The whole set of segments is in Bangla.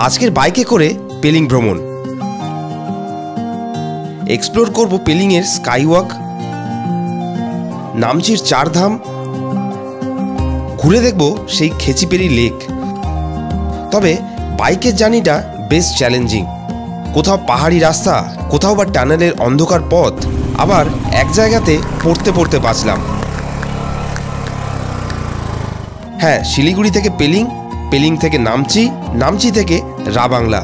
আজকের বাইকে করে পেলিং ভ্রমণ এক্সপ্লোর করব পেলিংয়ের স্কাইওয়াক, নামচির চারধাম, ঘুরে দেখব সেই খেচিপেরি লেক। তবে বাইকের জার্নিটা বেশ চ্যালেঞ্জিং। কোথাও পাহাড়ি রাস্তা, কোথাও বা টানেলের অন্ধকার পথ, আবার এক জায়গাতে পড়তে পড়তে বাঁচলাম। হ্যাঁ, শিলিগুড়ি থেকে পেলিং, পেলিং থেকে নামচি, নামচি থেকে রাবাংলা,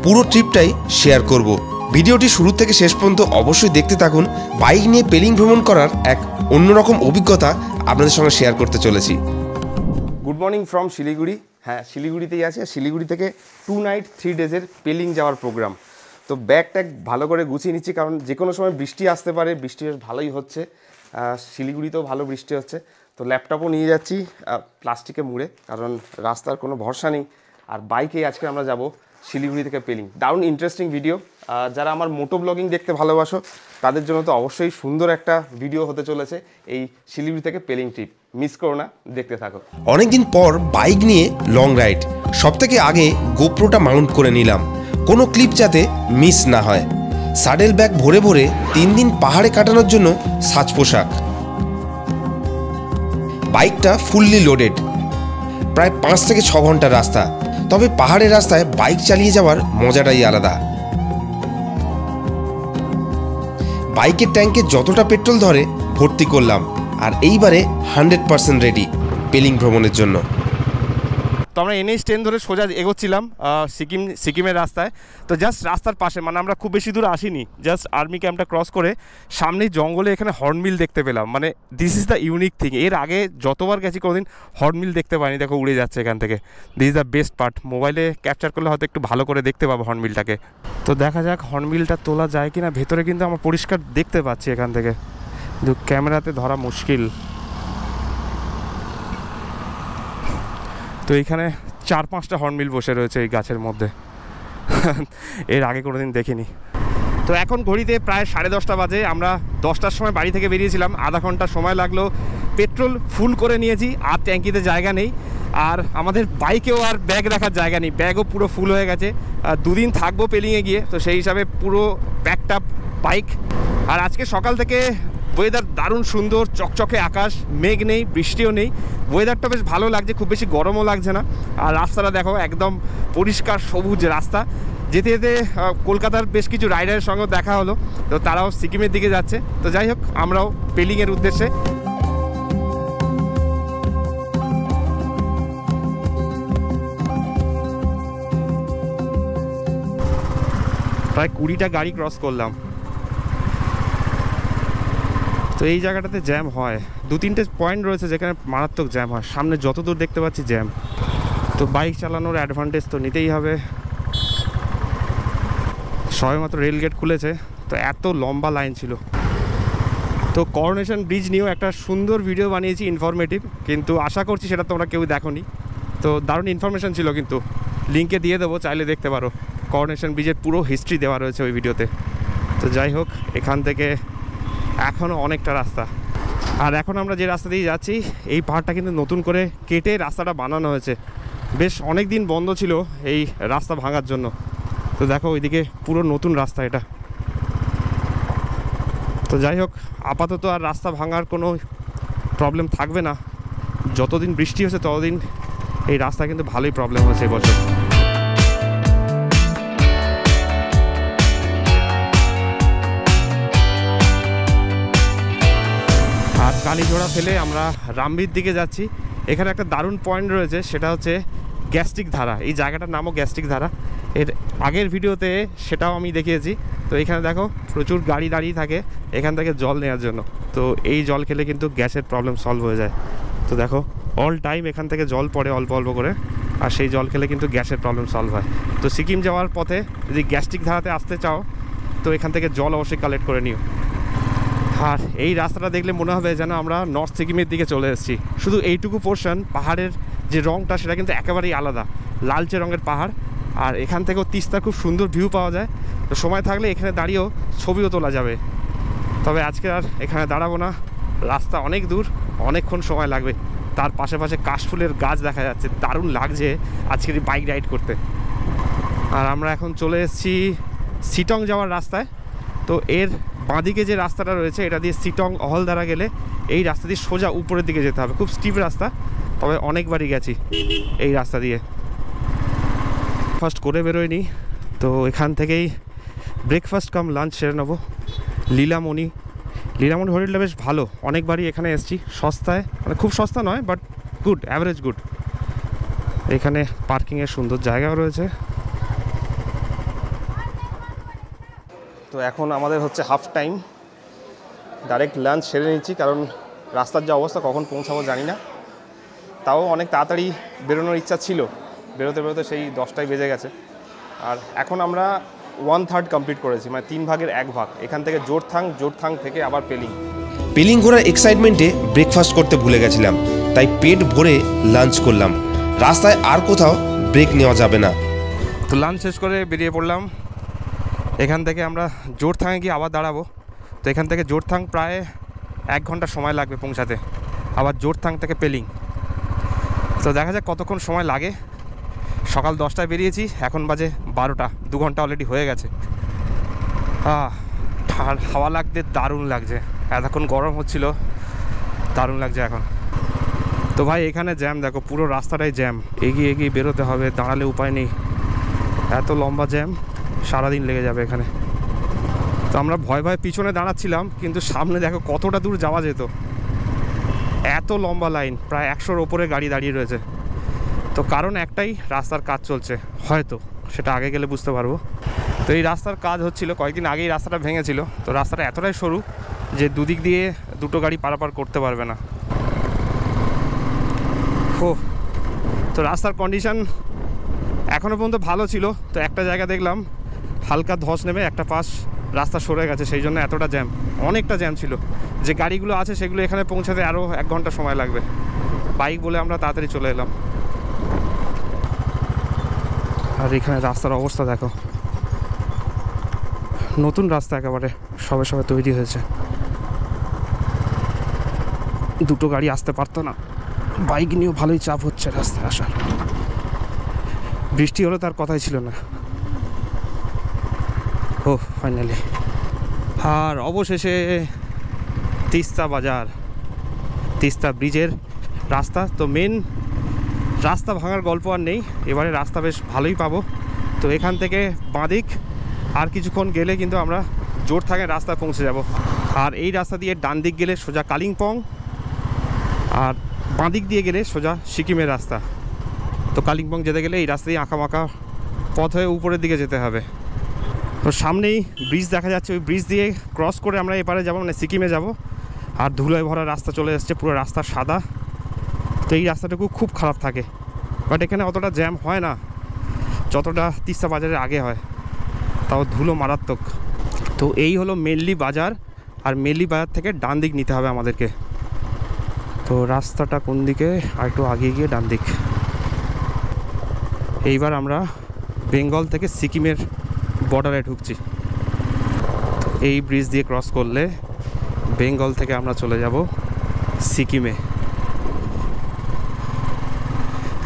পুরো ট্রিপটাই শেয়ার করব। ভিডিওটি শুরু থেকে শেষ পর্যন্ত অবশ্যই দেখতে থাকুন। বাইক নিয়ে পেলিং ভ্রমণ করার এক অন্যরকম অভিজ্ঞতা আপনাদের সঙ্গে শেয়ার করতে চলেছি। Good morning from Siliguri. হ্যাঁ, শিলিগুড়িতেই আছে। শিলিগুড়ি থেকে 2 নাইট 3 ডেজের পেলিং যাওয়ার প্রোগ্রাম। তো ব্যাগ ট্যাগ ভালো করে গুছিয়ে নিচ্ছি, কারণ যে কোনো সময় বৃষ্টি আসতে পারে। বৃষ্টি বেশ ভালোই হচ্ছে, শিলিগুড়িতেও ভালো বৃষ্টি হচ্ছে। তো ল্যাপটপও নিয়ে যাচ্ছি প্লাস্টিকে মুড়ে, কারণ রাস্তার কোনো ভরসা নেই। আর বাইকে আজকে আমরা যাব শিলিগুড়ি থেকে পেলিং। দারুণ ইন্টারেস্টিং ভিডিও। যারা আমার মোটো ব্লগিং দেখতে ভালোবাসো তাদের জন্য তো অবশ্যই সুন্দর একটা ভিডিও হতে চলেছে এই শিলিগুড়ি থেকে পেলিং ট্রিপ। মিস করো না, দেখতে থাকো। অনেকদিন পর বাইক নিয়ে লং রাইড। সব থেকে আগে গোপ্রোটা মাউন্ট করে নিলাম, কোনো ক্লিপ যাতে মিস না হয়। স্যাডেল ব্যাগ ভরে ভরে 3 দিন পাহাড়ে কাটানোর জন্য সাজ পোশাক। বাইকটা ফুললি লোডেড। প্রায় 5 থেকে 6 ঘন্টার রাস্তা। তবে পাহাড়ের রাস্তায় বাইক চালিয়ে যাওয়ার মজাটাই আলাদা। বাইকের ট্যাঙ্কে যতটা পেট্রোল ধরে ভর্তি করলাম, আর এইবারে 100% রেডি পেলিং ভ্রমণের জন্য। তো আমরা NH10 ধরে সোজা এগোচ্ছিলাম সিকিমের রাস্তায়। তো জাস্ট রাস্তার পাশে, মানে আমরা খুব বেশি দূর আসিনি, জাস্ট আর্মি ক্যাম্পটা ক্রস করে সামনেই জঙ্গলে এখানে হর্নবিল দেখতে পেলাম। মানে this is the unique thing. এর আগে যতবার গেছি কোনোদিন হর্নবিল দেখতে পাইনি। দেখো উড়ে যাচ্ছে এখান থেকে। This is the best part. মোবাইলে ক্যাপচার করলে হয়তো একটু ভালো করে দেখতে পাবো হর্নবিলটাকে। তো দেখা যাক হর্নবিলটা তোলা যায় কিনা। ভেতরে কিন্তু আমরা পরিষ্কার দেখতে পাচ্ছি এখান থেকে, কিন্তু ক্যামেরাতে ধরা মুশকিল। তো এইখানে 4-5টা হর্নবিল বসে রয়েছে এই গাছের মধ্যে। এর আগে কোনোদিন দেখিনি। তো এখন ঘড়িতে প্রায় 10:30 বাজে। আমরা 10টার সময় বাড়ি থেকে বেরিয়েছিলাম। আধা ঘন্টা সময় লাগলো। পেট্রোল ফুল করে নিয়েছি, আর ট্যাঙ্কিতে জায়গা নেই। আর আমাদের বাইকেও আর ব্যাগ রাখার জায়গা নেই, ব্যাগও পুরো ফুল হয়ে গেছে। 2 দিন থাকবো পেলিংয়ে গিয়ে, তো সেই হিসাবে পুরো প্যাকড আপ বাইক। আর আজকে সকাল থেকে ওয়েদার দারুণ সুন্দর, চকচকে আকাশ, মেঘ নেই, বৃষ্টিও নেই। ওয়েদারটা বেশ ভালো লাগছে, খুব বেশি গরমও লাগছে না। আর রাস্তাটা দেখো একদম পরিষ্কার সবুজ রাস্তা। যেতে যেতে কলকাতার বেশ কিছু রাইডারের সঙ্গেও দেখা হলো, তো তারাও সিকিমের দিকে যাচ্ছে। তো যাই হোক, আমরাও পেলিংয়ের উদ্দেশ্যে। প্রায় 20টা গাড়ি ক্রস করলাম। তো এই জায়গাটাতে জ্যাম হয়, 2-3টে পয়েন্ট রয়েছে যেখানে মারাত্মক জ্যাম হয়। সামনে যত দূর দেখতে পাচ্ছি জ্যাম। তো বাইক চালানোর অ্যাডভান্টেজ তো নিতেই হবে। সবেমাত্র রেলগেট খুলেছে, তো এত লম্বা লাইন ছিল। তো করোনেশন ব্রিজ নিয়েও একটা সুন্দর ভিডিও বানিয়েছি, ইনফরমেটিভ, কিন্তু আশা করছি সেটা তোমরা কেউ দেখোনি। তো দারুণ ইনফরমেশন ছিল, কিন্তু লিঙ্কে দিয়ে দেবো, চাইলে দেখতে পারো। করোনেশন ব্রিজের পুরো হিস্ট্রি দেওয়া রয়েছে ওই ভিডিওতে। তো যাই হোক, এখান থেকে এখনও অনেকটা রাস্তা। আর এখন আমরা যে রাস্তা দিয়ে যাচ্ছি, এই পাহাড়টা কিন্তু নতুন করে কেটে রাস্তাটা বানানো হয়েছে। বেশ অনেক দিন বন্ধ ছিল এই রাস্তা ভাঙার জন্য। তো দেখো ওইদিকে পুরো নতুন রাস্তা এটা। তো যাই হোক, আপাতত আর রাস্তা ভাঙার কোনো প্রবলেম থাকবে না। যতদিন বৃষ্টি হচ্ছে ততদিন এই রাস্তা কিন্তু ভালোই প্রবলেম হয়েছে এবছর। আর কালীঘোড়া ফেলে আমরা রামবির দিকে যাচ্ছি। এখানে একটা দারুণ পয়েন্ট রয়েছে, সেটা হচ্ছে গ্যাস্ট্রিক ধারা। এই জায়গাটার নামও গ্যাস্ট্রিক ধারা। এর আগের ভিডিওতে সেটাও আমি দেখিয়েছি। তো এখানে দেখো প্রচুর গাড়ি দাঁড়িয়ে থাকে এখান থেকে জল নেওয়ার জন্য। তো এই জল খেলে কিন্তু গ্যাসের প্রবলেম সলভ হয়ে যায়। তো দেখো অল টাইম এখান থেকে জল পড়ে অল্প অল্প করে, আর সেই জল খেলে কিন্তু গ্যাসের প্রবলেম সলভ হয়। তো সিকিম যাওয়ার পথে যদি গ্যাস্ট্রিক ধারাতে আসতে চাও, তো এখান থেকে জল অবশ্যই কালেক্ট করে নিও। আর এই রাস্তাটা দেখলে মনে হবে যেন আমরা নর্থ সিকিমের দিকে চলে এসেছি। শুধু এইটুকু পোর্শন, পাহাড়ের যে রঙটা সেটা কিন্তু একেবারেই আলাদা, লালচে রঙের পাহাড়। আর এখান থেকেও তিস্তার খুব সুন্দর ভিউ পাওয়া যায়। তো সময় থাকলে এখানে দাঁড়িয়েও ছবিও তোলা যাবে। তবে আজকে আর এখানে দাঁড়াবো না, রাস্তা অনেক দূর, অনেকক্ষণ সময় লাগবে। তার পাশে পাশে কাশফুলের গাছ দেখা যাচ্ছে, দারুণ লাগছে আজকের বাইক রাইড করতে। আর আমরা এখন চলে এসেছি সিটং যাওয়ার রাস্তায়। তো এর বাঁদিকে যে রাস্তাটা রয়েছে এটা দিয়ে সিটং অহলদারা গেলে এই রাস্তা দিয়ে সোজা উপরের দিকে যেতে হবে। খুব স্টিপ রাস্তা, তবে অনেকবারই গেছি এই রাস্তা দিয়ে। ফার্স্ট করে বেরোয়নি, তো এখান থেকেই ব্রেকফাস্ট কাম লাঞ্চ সেরে নেবো। লীলামণি হোটেলটা বেশ ভালো, অনেকবারই এখানে এসেছি। সস্তায়, মানে খুব সস্তা নয়, বাট গুড, অ্যাভারেজ গুড। এখানে পার্কিংয়ের সুন্দর জায়গাও রয়েছে। তো এখন আমাদের হচ্ছে হাফ টাইম, ডাইরেক্ট লাঞ্চ সেরে নিচ্ছি, কারণ রাস্তার যে অবস্থা কখন পৌঁছাবো জানি না। তাও অনেক তাড়াতাড়ি বেরোনোর ইচ্ছা ছিল, বেরোতে সেই 10টায় বেজে গেছে। আর এখন আমরা 1/3 কমপ্লিট করেছি, মানে 3 ভাগের 1 ভাগ। এখান থেকে জোরথাং থেকে আবার পেলিং ঘোরার এক্সাইটমেন্টে ব্রেকফাস্ট করতে ভুলে গেছিলাম, তাই পেট ভরে লাঞ্চ করলাম। রাস্তায় আর কোথাও ব্রেক নেওয়া যাবে না। তো লাঞ্চ শেষ করে বেরিয়ে পড়লাম। এখান থেকে আমরা জোরথাঙে গিয়ে আবার দাঁড়াবো। তো এখান থেকে জোরথাং প্রায় 1 ঘন্টা সময় লাগবে পৌঁছাতে, আবার জোরথাং থেকে পেলিং। তো দেখা যাক কতক্ষণ সময় লাগে। সকাল 10টায় বেরিয়েছি, এখন বাজে 12টা, 2 ঘন্টা অলরেডি হয়ে গেছে। হাওয়া লাগতে দারুণ লাগছে, এতক্ষণ গরম হচ্ছিল, দারুণ লাগছে এখন। তো ভাই এখানে জ্যাম দেখো, পুরো রাস্তাটাই জ্যাম, এগিয়ে বেরোতে হবে, দাঁড়ালে উপায় নেই, এত লম্বা জ্যাম, সারাদিন লেগে যাবে এখানে। তো আমরা ভয় পিছনে দাঁড়াচ্ছিলাম, কিন্তু সামনে দেখো কতটা দূর যাওয়া যেত, এত লম্বা লাইন, প্রায় 100-র ওপরে গাড়ি দাঁড়িয়ে রয়েছে। তো কারণ একটাই, রাস্তার কাজ চলছে, হয়তো সেটা আগে গেলে বুঝতে পারবো। তো এই রাস্তার কাজ হচ্ছিল কয়েকদিন আগেই, রাস্তাটা ভেঙেছিল। তো রাস্তাটা এতটাই সরু যে দুদিক দিয়ে দুটো গাড়ি পারাপার করতে পারবে না। তো রাস্তার কন্ডিশন এখনও পর্যন্ত ভালো ছিল। তো একটা জায়গা দেখলাম হালকা ধস নেমে একটা পাশ রাস্তা সরে গেছে, সেই জন্য এতটা জ্যাম, অনেকটা জ্যাম ছিল। যে গাড়িগুলো আছে সেগুলো এখানে পৌঁছাতে আরও 1 ঘন্টা সময় লাগবে। বাইক বলে আমরা তাড়াতাড়ি চলে এলাম। আর এখানে রাস্তার অবস্থা দেখো, নতুন রাস্তা একেবারে সবে তৈরি হয়েছে। দুটো গাড়ি আসতে পারতো না, বাইক নিয়েও ভালোই চাপ হচ্ছে রাস্তায় আসার। বৃষ্টি হলে তার কথাই ছিল না। ফাইনালি। আর অবশেষে তিস্তা বাজার, তিস্তা ব্রিজের রাস্তা। তো মেন রাস্তা ভাঙার গল্প আর নেই, এবারে রাস্তা বেশ ভালোই পাবো। তো এখান থেকে বাঁদিক আর কিছুক্ষণ গেলে কিন্তু আমরা জোরথাঙের রাস্তায় পৌঁছে যাব। আর এই রাস্তা দিয়ে ডান দিক গেলে সোজা কালিম্পং, আর বাঁদিক দিয়ে গেলে সোজা সিকিমের রাস্তা। তো কালিম্পং যেতে গেলে এই রাস্তা দিয়ে আঁকাবাঁকা পথ হয়ে উপরের দিকে যেতে হবে। তো সামনেই ব্রিজ দেখা যাচ্ছে, ওই ব্রিজ দিয়ে ক্রস করে আমরা এপারে যাবো, মানে সিকিমে যাব। আর ধুলোয় ভরা রাস্তা চলে এসছে, পুরো রাস্তা সাদা। তো এই রাস্তাটুকু খুব খারাপ থাকে, বাট এখানে অতটা জ্যাম হয় না যতটা তিস্তা বাজারের আগে হয়, তাও ধুলো মারাত্মক। তো এই হলো মেল্লি বাজার, আর মেল্লি বাজার থেকে ডান দিক নিতে হবে আমাদেরকে। তো রাস্তাটা কোন দিকে, আর একটু আগে গিয়ে ডান দিক। এইবার আমরা বেঙ্গল থেকে সিকিমের বর্ডারে ঢুকছি। এই ব্রিজ দিয়ে ক্রস করলে বেঙ্গল থেকে আমরা চলে যাব সিকিমে।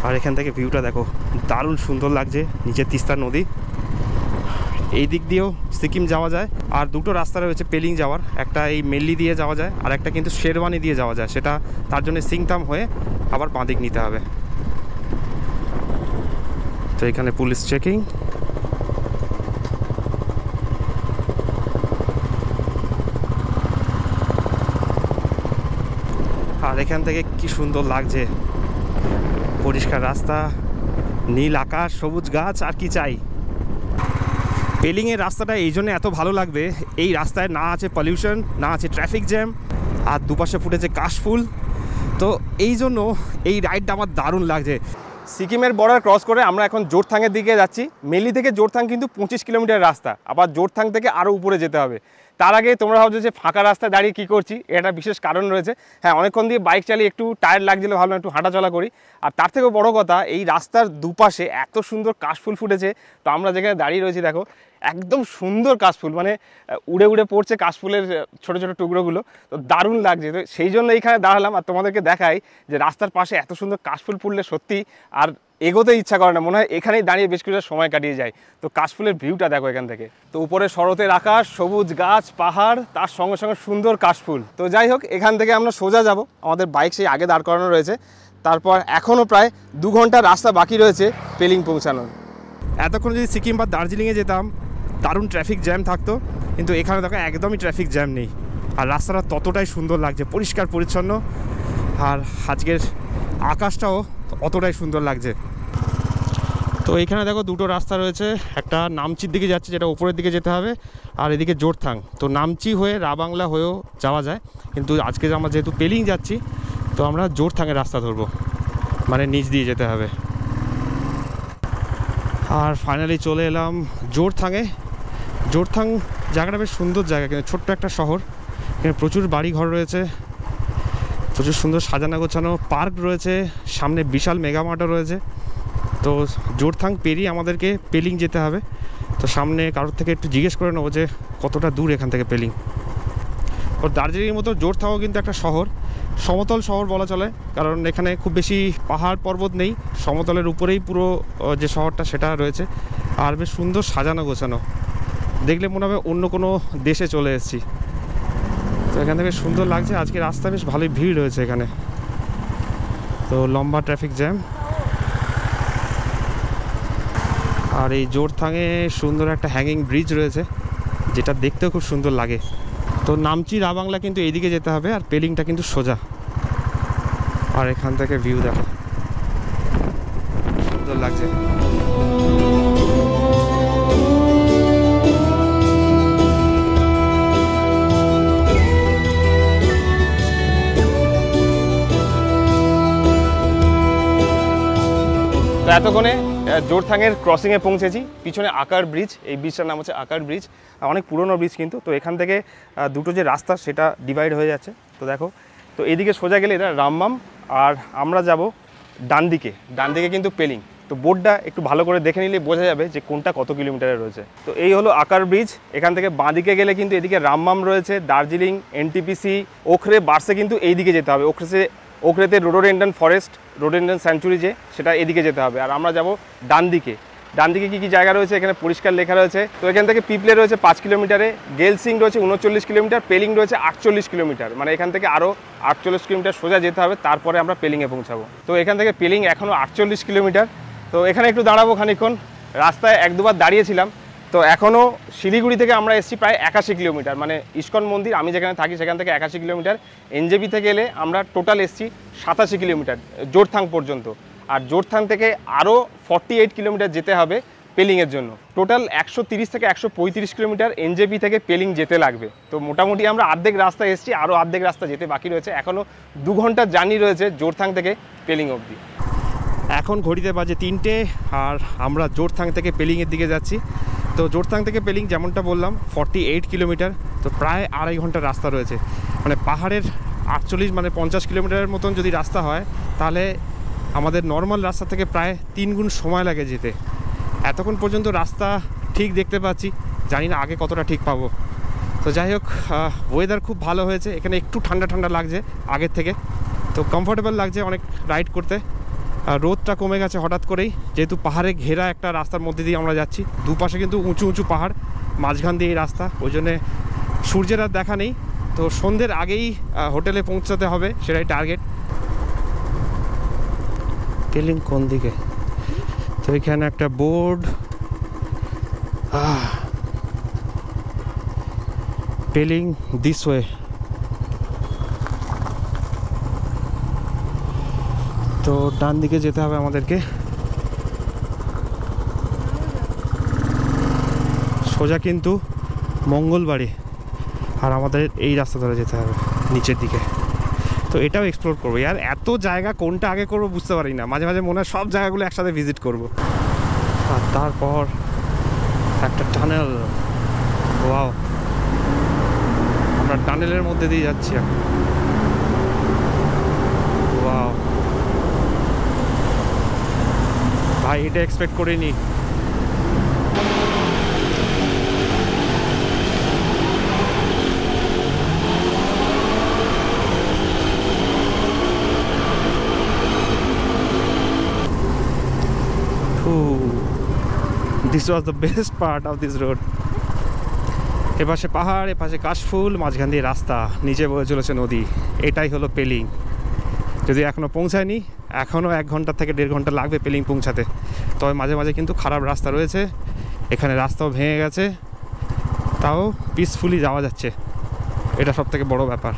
আর এখান থেকে ভিউটা দেখো, দারুণ সুন্দর লাগছে, নিচে তিস্তা নদী। এই দিক দিয়েও সিকিম যাওয়া যায়। আর দুটো রাস্তা রয়েছে পেলিং যাওয়ার, একটা এই মেল্লি দিয়ে যাওয়া যায়, আর একটা কিন্তু শেরওয়ানি দিয়ে যাওয়া যায়। সেটা তার জন্য সিংতাম হয়ে আবার বাঁদিক নিতে হবে। তো এখানে পুলিশ চেকিং। আর এখান থেকে কি সুন্দর লাগছে, পরিষ্কার রাস্তা, নীল আকাশ, সবুজ গাছ, আর কি চাই। পেলিংয়ের রাস্তাটা এই জন্য এত ভালো লাগবে, এই রাস্তায় না আছে পলিউশন, না আছে ট্রাফিক জ্যাম, আর দুপাশে ফুটেছে কাশফুল। তো এই জন্য এই রাইডটা আমার দারুণ লাগছে। সিকিমের বর্ডার ক্রস করে আমরা এখন জোরথাংয়ের দিকে যাচ্ছি। মেল্লি থেকে জোরথাং কিন্তু 25 কিলোমিটার রাস্তা, আবার জোরথাং থেকে আরও উপরে যেতে হবে। তার আগে তোমরা ভাবছো যে ফাঁকা রাস্তায় দাঁড়িয়ে কী করছি, এটা বিশেষ কারণ রয়েছে। হ্যাঁ, অনেকক্ষণ দিয়ে বাইক চালিয়ে একটু টায়ার লাগছিল, ভাবলাম একটু হাঁটাচলা করি। আর তার থেকেও বড় কথা, এই রাস্তার দুপাশে এত সুন্দর কাশফুল ফুটেছে। তো আমরা যেখানে দাঁড়িয়ে রয়েছি দেখো, একদম সুন্দর কাশফুল, মানে উড়ে উড়ে পড়ছে কাশফুলের ছোট ছোট টুকরোগুলো। তো দারুণ লাগছে। তো সেই জন্য এইখানে দাঁড়ালাম আর তোমাদেরকে দেখাই যে রাস্তার পাশে এত সুন্দর কাশফুল ফুললে সত্যি আর এগোতে ইচ্ছা করে না, মনে হয় এখানেই দাঁড়িয়ে বেশ কিছুটা সময় কাটিয়ে যায়। তো কাশফুলের ভিউটা দেখো এখান থেকে, তো উপরে শরতের আকাশ, সবুজ গাছ, পাহাড়, তার সঙ্গে সঙ্গে সুন্দর কাশফুল। তো যাই হোক, এখান থেকে আমরা সোজা যাব, আমাদের বাইক সেই আগে দাঁড় করানো রয়েছে। তারপর এখনও প্রায় 2 ঘন্টা রাস্তা বাকি রয়েছে পেলিং পৌঁছানোর। এতক্ষণ যদি সিকিম বা দার্জিলিংয়ে যেতাম দারুণ ট্রাফিক জ্যাম থাকতো, কিন্তু এখানে দেখো একদমই ট্রাফিক জ্যাম নেই, আর রাস্তাটা ততটাই সুন্দর লাগছে, পরিষ্কার পরিচ্ছন্ন, আর আজকের আকাশটাও অতটাই সুন্দর লাগছে। তো এখানে দেখো দুটো রাস্তা রয়েছে, একটা নামচির দিকে যাচ্ছে যেটা উপরের দিকে যেতে হবে, আর এদিকে জোরথাং। তো নামচি হয়ে রাবাংলা হয়েও যাওয়া যায়, কিন্তু আজকে আমরা যেহেতু পেলিং যাচ্ছি তো আমরা জোরথাংয়ের রাস্তা ধরবো, মানে নিচ দিয়ে যেতে হবে। আর ফাইনালি চলে এলাম জোরথাংয়ে। জোরথাং জায়গাটা বেশ সুন্দর জায়গা, কিন্তু ছোট্ট একটা শহর, এখানে প্রচুর বাড়ি ঘর রয়েছে, প্রচুর সুন্দর সাজানো গোছানো পার্ক রয়েছে, সামনে বিশাল মেগামার্টও রয়েছে। তো জোরথাং পেরিয়ে আমাদেরকে পেলিং যেতে হবে। তো সামনে কারোর থেকে একটু জিজ্ঞেস করে নেবো যে কতটা দূর এখান থেকে পেলিং। ওর দার্জিলিংয়ের মতো জোরথাংও কিন্তু একটা শহর, সমতল শহর বলা চলে, কারণ এখানে খুব বেশি পাহাড় পর্বত নেই, সমতলের উপরেই পুরো যে শহরটা সেটা রয়েছে, আর বেশ সুন্দর সাজানো গোছানো, দেখলে মনে হবে অন্য কোনো দেশে চলে এসেছি। তো এখান থেকে সুন্দর লাগছে, আজকে রাস্তা বেশ ভালোই ভিড় রয়েছে এখানে, তো লম্বা ট্রাফিক জ্যাম। আর এই জোরথাংয়ে সুন্দর একটা হ্যাঙ্গিং ব্রিজ রয়েছে, যেটা দেখতেও খুব সুন্দর লাগে। তো নামচি রাবাংলা কিন্তু এইদিকে যেতে হবে, আর পেলিংটা কিন্তু সোজা। আর এখান থেকে ভিউ দেখো, সুন্দর লাগছে। তো এতক্ষণে জোরথাংয়ের ক্রসিংয়ে পৌঁছেছি, পিছনে আকার ব্রিজ, এই ব্রিজটার নাম হচ্ছে আকার ব্রিজ, অনেক পুরনো ব্রিজ কিন্তু। তো এখান থেকে দুটো যে রাস্তা সেটা ডিভাইড হয়ে যাচ্ছে। তো দেখো, তো এইদিকে সোজা গেলে এটা রামমাম, আর আমরা যাব ডান দিকে, ডান দিকে কিন্তু পেলিং। তো বোর্ডটা একটু ভালো করে দেখে নিলে বোঝা যাবে যে কোনটা কত কিলোমিটারে রয়েছে। তো এই হলো আকার ব্রিজ, এখান থেকে বাঁ দিকে গেলে কিন্তু এদিকে রামমাম রয়েছে, দার্জিলিং, এনটিপিসি, ওখরে, বার্সে কিন্তু এই দিকে যেতে হবে। ওখরেতে রোডোডেন্ড্রন ফরেস্ট, রোডোডেন্ড্রন স্যাংচুরি যে সেটা এদিকে যেতে হবে, আর আমরা যাব ডান দিকে। ডান দিকে কী কী জায়গা রয়েছে এখানে পরিষ্কার লেখা রয়েছে। তো এখান থেকে পিপলে রয়েছে 5 কিলোমিটারে, গেলসিং রয়েছে 39 কিলোমিটার, পেলিং রয়েছে 48 কিলোমিটার, মানে এখান থেকে আরও 48 কিলোমিটার সোজা যেতে হবে, তারপরে আমরা পেলিংয়ে পৌঁছাবো। তো এখান থেকে পেলিং এখনও 48 কিলোমিটার। তো এখানে একটু দাঁড়াবো খানিকক্ষণ, রাস্তায় 1-2বার দাঁড়িয়েছিলাম। তো এখনও শিলিগুড়ি থেকে আমরা এসেছি প্রায় 81 কিলোমিটার, মানে ইস্কন মন্দির আমি যেখানে থাকি সেখান থেকে 81 কিলোমিটার। এনজেপি থেকে এলে আমরা টোটাল এসেছি 87 কিলোমিটার জোরথাং পর্যন্ত, আর জোরথাং থেকে আরও 48 কিলোমিটার যেতে হবে পেলিংয়ের জন্য। টোটাল 130 থেকে 135 কিলোমিটার এনজেপি থেকে পেলিং যেতে লাগবে। তো মোটামুটি আমরা অর্ধেক রাস্তা এসেছি, আরও অর্ধেক রাস্তা যেতে বাকি রয়েছে, এখনও 2 ঘন্টার জার্নি রয়েছে জোরথাং থেকে পেলিং অবধি। এখন ঘড়িতে বাজে 3টে, আর আমরা জোরথাং থেকে পেলিংয়ের দিকে যাচ্ছি। তো জোরথাং থেকে পেলিং যেমনটা বললাম 48 কিলোমিটার, তো প্রায় 2.5 ঘন্টার রাস্তা রয়েছে। মানে পাহাড়ের 48 মানে 50 কিলোমিটারের মতন যদি রাস্তা হয়, তাহলে আমাদের নর্মাল রাস্তা থেকে প্রায় 3 গুণ সময় লাগে যেতে। এতক্ষণ পর্যন্ত রাস্তা ঠিক দেখতে পাচ্ছি, জানি না আগে কতটা ঠিক পাবো। তো যাই হোক, ওয়েদার খুব ভালো হয়েছে, এখানে একটু ঠান্ডা ঠান্ডা লাগছে আগের থেকে, তো কমফোর্টেবল লাগছে অনেক রাইড করতে। রোদটা কমে গেছে হঠাৎ করেই, যেহেতু পাহাড়ে ঘেরা একটা রাস্তার মধ্যে দিয়ে আমরা যাচ্ছি, দুপাশে কিন্তু উঁচু উঁচু পাহাড়, মাঝখান দিয়ে এই রাস্তা, ওই জন্যে সূর্যের আর দেখা নেই। তো সন্ধ্যের আগেই হোটেলে পৌঁছাতে হবে, সেটাই টার্গেট। পেলিং কোন দিকে? তো এখানে একটা বোর্ড, পেলিং দিস ওয়ে। তো ডান দিকে যেতে হবে আমাদেরকে, সোজা কিন্তু মঙ্গলবাড়ি, আর আমাদের এই রাস্তা ধরে যেতে হবে নিচের দিকে। তো এটাও এক্সপ্লোর করবো। আর এত জায়গা কোনটা আগে করবো বুঝতে পারি না, মাঝে মাঝে মনে হয় সব জায়গাগুলো একসাথে ভিজিট করব। আর তারপর একটা টানেল, ওয়াও, আমরা টানেলের মধ্যে দিয়ে যাচ্ছি এখন, ওয়াও ভাই, এটা এক্সপেক্ট করিনি। This was the best part of this road. এপাশে পাহাড়, এপাশে কাশফুল, মাঝখান দিয়ে রাস্তা, নিচে বয়ে চলেছে নদী। এটাই হলো পেলিং। যদি এখনও পৌঁছায়নি, এখনও 1 ঘন্টা থেকে 1.5 ঘন্টা লাগবে পেলিং পৌঁছাতে। তবে মাঝে মাঝে কিন্তু খারাপ রাস্তা রয়েছে, এখানে রাস্তাও ভেঙে গেছে, তাও পিসফুলি যাওয়া যাচ্ছে, এটা সব থেকে বড় ব্যাপার।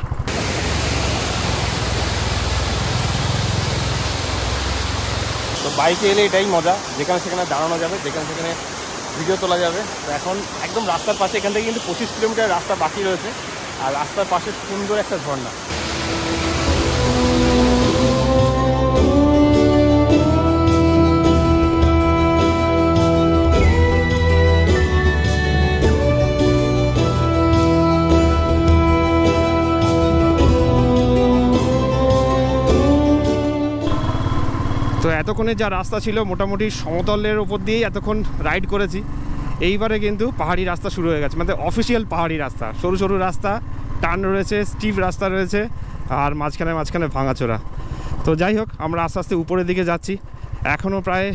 তো বাইকে এলে এটাই মজা, যেখানে সেখানে দাঁড়ানো যাবে, যেখানে সেখানে ভিডিও তোলা যাবে। তো এখন একদম রাস্তার পাশে, এখান থেকে কিন্তু 25 কিলোমিটার রাস্তা বাকি রয়েছে, আর রাস্তার পাশে সুন্দর একটা ঝর্ণা। তো এতক্ষণে যা রাস্তা ছিল মোটামুটি সমতলের ওপর দিয়েই এতক্ষণ রাইড করেছি। এইবারে কিন্তু পাহাড়ি রাস্তা শুরু হয়ে গেছে, মানে অফিসিয়াল পাহাড়ি রাস্তা। সরু সরু রাস্তা, টার্ন রয়েছে, স্টিভ রাস্তা রয়েছে, আর মাঝখানে মাঝখানে ভাঙাচোরা। তো যাই হোক, আমরা আস্তে আস্তে উপরের দিকে যাচ্ছি। এখনও প্রায়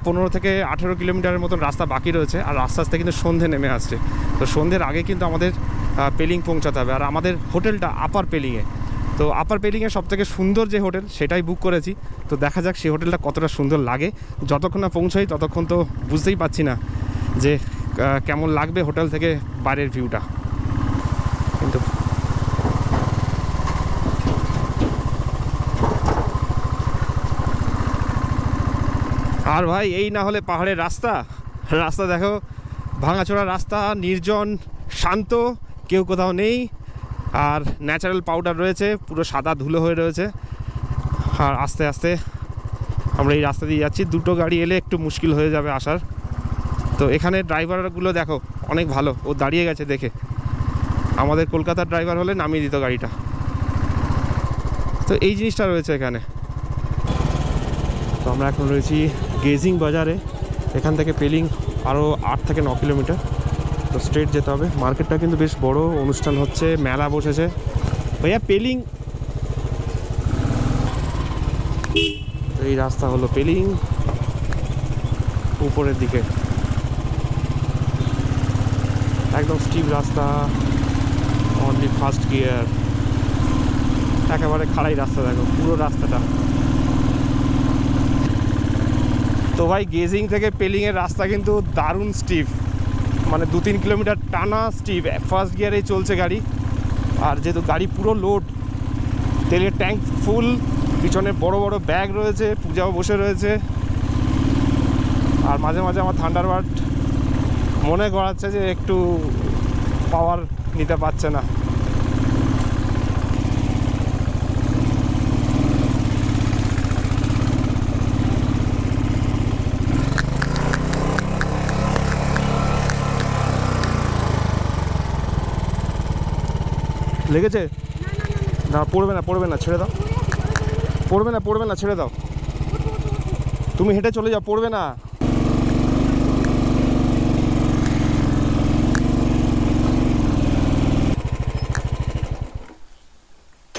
15 থেকে 18 কিলোমিটারের মতন রাস্তা বাকি রয়েছে, আর আস্তে আস্তে কিন্তু সন্ধে নেমে আসছে। তো সন্ধ্যের আগে কিন্তু আমাদের পেলিং পৌঁছাতে হবে। আর আমাদের হোটেলটা আপার পেলিংয়ে। তো আপার পেলিংয়ের সবথেকে সুন্দর যে হোটেল, সেটাই বুক করেছি। তো দেখা যাক সেই হোটেলটা কতটা সুন্দর লাগে। যতক্ষণ না পৌঁছাই ততক্ষণ তো বুঝতেই পারছি না যে কেমন লাগবে হোটেল থেকে বাইরের ভিউটা। কিন্তু আর ভাই, এই না হলে পাহাড়ের রাস্তা। রাস্তা দেখো, ভাঙাচোরা রাস্তা, নির্জন, শান্ত, কেউ কোথাও নেই, আর ন্যাচারাল পাউডার রয়েছে, পুরো সাদা ধুলো হয়ে রয়েছে। আর আস্তে আস্তে আমরা এই রাস্তা দিয়ে যাচ্ছি। দুটো গাড়ি এলে একটু মুশকিল হয়ে যাবে আসার। তো এখানে ড্রাইভারগুলো দেখো অনেক ভালো, ও দাঁড়িয়ে গেছে দেখে। আমাদের কলকাতার ড্রাইভার হলে নামিয়ে দিত গাড়িটা। তো এই জিনিসটা রয়েছে এখানে। তো আমরা এখন রয়েছি গেজিং বাজারে। এখান থেকে পেলিং আরও 8 থেকে 9 কিলোমিটার। তো স্ট্রেট যেতে হবে। মার্কেটটা কিন্তু বেশ বড়, অনুষ্ঠান হচ্ছে, মেলা বসেছে। ভাইয়া পেলিং, এই রাস্তা হলো পেলিং উপরের দিকে, একদম স্টিভ রাস্তা, অনলি ফার্স্ট গিয়ার, একেবারে খাড়াই রাস্তা। দেখো পুরো রাস্তাটা। তো ভাই, গেজিং থেকে পেলিংয়ের রাস্তা কিন্তু দারুণ স্টিভ, মানে 2-3 কিলোমিটার টানা স্টিভ। ফার্স্ট গিয়ারেই চলছে গাড়ি। আর যেহেতু গাড়ি পুরো লোড, তেলের ট্যাঙ্ক ফুল, পিছনে বড় বড় ব্যাগ রয়েছে, পূজাও বসে রয়েছে। আর মাঝে মাঝে আমার থান্ডারবার্ড মনে করাচ্ছে যে একটু পাওয়ার নিতে পারছে না। লেগেছে না? পড়বে না, পড়বে না, ছেড়ে দাও। পড়বে না, পড়বে না, ছেড়ে দাও। তুমি হেঁটে চলে যাও, পড়বে না।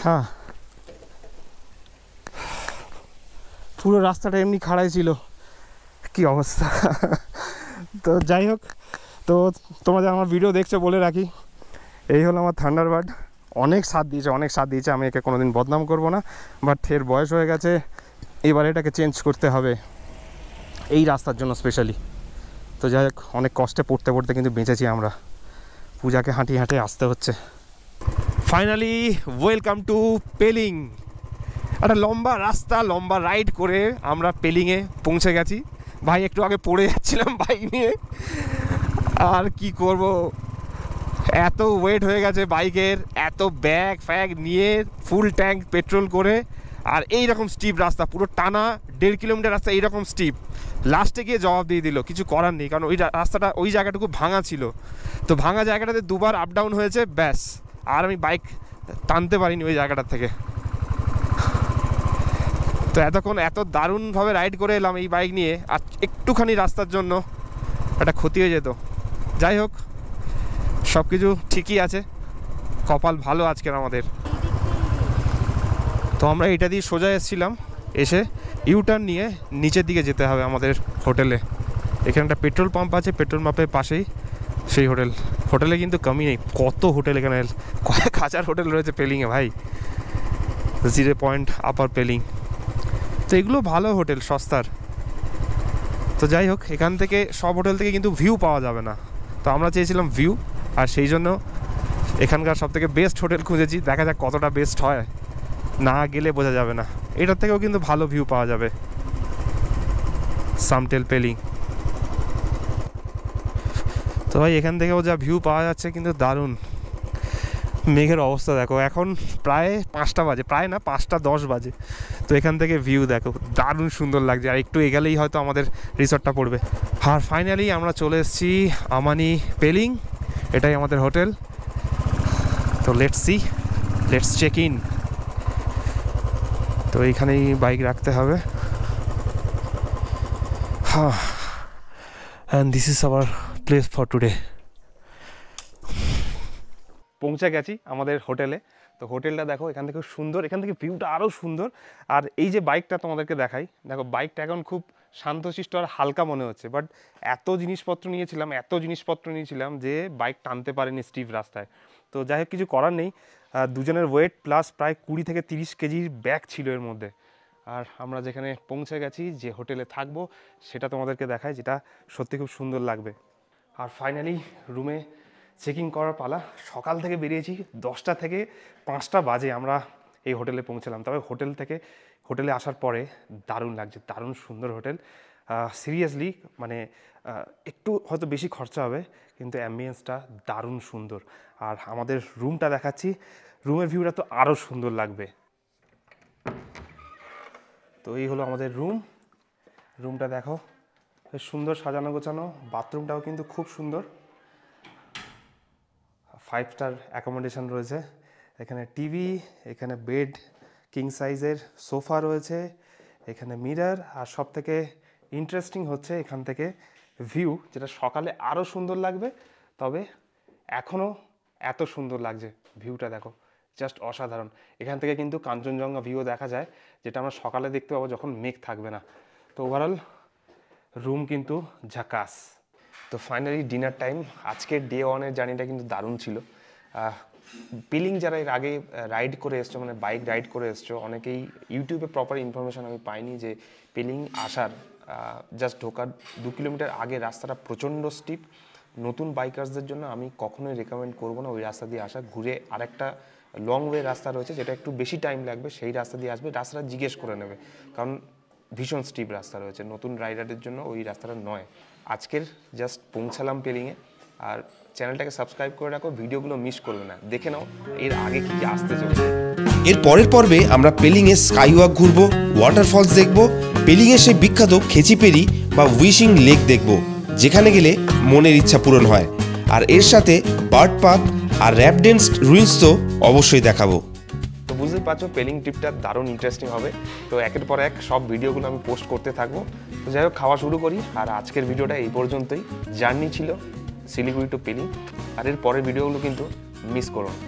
হ্যাঁ, পুরো রাস্তাটা এমনি খাড়াই ছিল, কি অবস্থা। তো যাই হোক, তো তোমরা যারা আমার ভিডিও দেখছো বলে রাখি, এই হলো আমার থান্ডারবার্ড। অনেক সাথ দিয়েছে, অনেক সাথ দিয়েছে। আমি একে কোনোদিন বদনাম করব না, বাট এর বয়স হয়ে গেছে, এবার এটাকে চেঞ্জ করতে হবে এই রাস্তার জন্য স্পেশালি। তো যাই হোক, অনেক কষ্টে পড়তে পড়তে কিন্তু বেঁচেছি আমরা। পূজাকে হাঁটিয়ে হাঁটিয়ে আসতে হচ্ছে। Finally welcome to Pelling. একটা লম্বা রাস্তা, লম্বা রাইড করে আমরা পেলিংয়ে পৌঁছে গেছি। ভাই একটু আগে পড়ে যাচ্ছিলাম বাইক নিয়ে, আর কি করব, এত ওয়েট হয়ে গেছে বাইকের, এত ব্যাগ ফ্যাগ নিয়ে ফুল ট্যাঙ্ক পেট্রোল করে। আর এই রকম স্টিপ রাস্তা, পুরো টানা 1.5 কিলোমিটার রাস্তা এইরকম স্টিপ। লাস্টে গিয়ে জবাব দিয়ে দিল, কিছু করার নেই, কারণ ওই রাস্তাটা, ওই জায়গাটুকু ভাঙা ছিল। তো ভাঙা জায়গাটাতে 2 বার আপ ডাউন হয়েছে, ব্যাস। আর আমি বাইক টানতে পারিনি ওই জায়গাটার থেকে। তো এতক্ষণ এত দারুণভাবে রাইড করে এলাম এই বাইক নিয়ে, আর একটুখানি রাস্তার জন্য একটা ক্ষতি হয়ে যেত। যাই হোক, সব কিছু ঠিকই আছে, কপাল ভালো আজকের আমাদের। তো আমরা এটা দিয়ে সোজা এসেছিলাম, এসে ইউটার্ন নিয়ে নিচের দিকে যেতে হবে আমাদের হোটেলে। এখানে একটা পেট্রোল পাম্প আছে, পেট্রোল পাম্পের পাশেই সেই হোটেলে কিন্তু কমই নেই, কত হোটেল এখানে, কয়েক হাজার হোটেল রয়েছে পেলিংয়ে ভাই। 0 পয়েন্ট আপার পেলিং, তো এগুলো ভালো হোটেল, সস্তার। তো যাই হোক, এখান থেকে সব হোটেল থেকে কিন্তু ভিউ পাওয়া যাবে না, তো আমরা চেয়েছিলাম ভিউ, আর সেই জন্য এখানকার সবথেকে বেস্ট হোটেল খুঁজেছি। দেখা যাক কতটা বেস্ট হয়, না গেলে বোঝা যাবে না। এটার থেকেও কিন্তু ভালো ভিউ পাওয়া যাবে, সামটেল পেলিং। তো ভাই এখান থেকেও যা ভিউ পাওয়া যাচ্ছে কিন্তু দারুণ। মেঘের অবস্থা দেখো, এখন প্রায় 5টা বাজে, প্রায় না 5টা 10 বাজে। তো এখান থেকে ভিউ দেখো, দারুণ সুন্দর লাগছে। আর একটু এগেলেই হয়তো আমাদের রিসর্টটা পড়বে। আর ফাইনালি আমরা চলে এসেছি আমানি পেলিং, এটাই আমাদের হোটেল। তো লেটস চেক ইন। তো এইখানেই বাইক রাখতে হবে। হ্যাঁ, and this is our place for today. পৌঁছে গেছি আমাদের হোটেলে। তো হোটেলটা দেখো, এখান থেকে সুন্দর, এখান থেকে ভিউটা আরও সুন্দর। আর এই যে বাইকটা তোমাদেরকে দেখাই, দেখো বাইকটা এখন খুব শান্তশিষ্ট আর হালকা মনে হচ্ছে, বাট এত জিনিসপত্র নিয়েছিলাম যে বাইক টানতে পারেনি স্টিভ রাস্তায়। তো যাই হোক, কিছু করার নেই। দুজনের ওয়েট প্লাস প্রায় 20 থেকে 30 কেজির ব্যাগ ছিল এর মধ্যে। আর আমরা যেখানে পৌঁছে গেছি, যে হোটেলে থাকবো, সেটা তোমাদেরকে দেখাই, যেটা সত্যি খুব সুন্দর লাগবে। আর ফাইনালি রুমে চেকিং করার পালা। সকাল থেকে বেরিয়েছি, 10টা থেকে 5টা বাজে আমরা এই হোটেলে পৌঁছলাম। তবে হোটেলে আসার পরে দারুণ লাগছে, দারুণ সুন্দর হোটেল। সিরিয়াসলি মানে একটু হয়তো বেশি খরচা হবে, কিন্তু অ্যাম্বিয়েন্সটা দারুণ সুন্দর। আর আমাদের রুমটা দেখাচ্ছি, রুমের ভিউটা তো আরও সুন্দর লাগবে। তো এই হলো আমাদের রুমটা দেখো, বেশ সুন্দর সাজানো গোছানো। বাথরুমটাও কিন্তু খুব সুন্দর, 5 স্টার অ্যাকোমোডেশন রয়েছে। এখানে টিভি, এখানে বেড, কিং সাইজের সোফা রয়েছে, এখানে মিরর। আর সব থেকে ইন্টারেস্টিং হচ্ছে এখান থেকে ভিউ, যেটা সকালে আরও সুন্দর লাগবে, তবে এখনও এত সুন্দর লাগছে। ভিউটা দেখো, জাস্ট অসাধারণ। এখান থেকে কিন্তু কাঞ্চনজঙ্ঘা ভিউ দেখা যায়, যেটা আমরা সকালে দেখতে পাবো যখন মেঘ থাকবে না। তো ওভারঅল রুম কিন্তু ঝাকাস। তো ফাইনালি ডিনার টাইম। আজকের ডে 1-এর জার্নিটা কিন্তু দারুণ ছিল। পেলিং যারা এর আগে রাইড করে এসছো, মানে বাইক রাইড করে এসছো, অনেকেই ইউটিউবে প্রপার ইনফরমেশন আমি পাইনি যে পেলিং আসার জাস্ট ঢোকার 2 কিলোমিটার আগে রাস্তাটা প্রচণ্ড স্টিপ। নতুন বাইকার্সদের জন্য আমি কখনোই রেকমেন্ড করবো না ওই রাস্তা দিয়ে আসা। ঘুরে আরেকটা লং ওয়ে রাস্তা রয়েছে, যেটা একটু বেশি টাইম লাগবে, সেই রাস্তা দিয়ে আসবে। রাস্তাটা জিজ্ঞেস করে নেবে, কারণ ভীষণ স্টিপ রাস্তা রয়েছে, নতুন রাইডারদের জন্য ওই রাস্তাটা নয়। আজকের জাস্ট পৌঁছালাম পেলিংয়ে। আর চ্যানেলটাকে সাবস্ক্রাইব করে রাখো, ভিডিওগুলো মিস করবে না, দেখে নাও এর আগে কি কি আসতে চলেছে। এর পরের পর্বে আমরা পেলিংয়ে স্কাই ওয়াক ঘুরবো, ওয়াটারফলস দেখবো, পেলিংয়ে সেই বিখ্যাত খেচিপেরি বা উইশিং লেক দেখবো, যেখানে গেলে মনের ইচ্ছা পূরণ হয়। আর এর সাথে বার্ড পার্ক আর র্যাপডেন্স রুইন্স তো অবশ্যই দেখাবো। তো বুঝতেই পারছো পেলিং ট্রিপটা দারুণ ইন্টারেস্টিং হবে। তো একের পর এক সব ভিডিওগুলো আমি পোস্ট করতে থাকবো। তো যাই হোক, খাওয়া শুরু করি। আর আজকের ভিডিওটা এই পর্যন্তই। জার্নি ছিল শিলিগুড়ি টু পেলিং। আর এর পরের ভিডিওগুলো কিন্তু মিস করো না।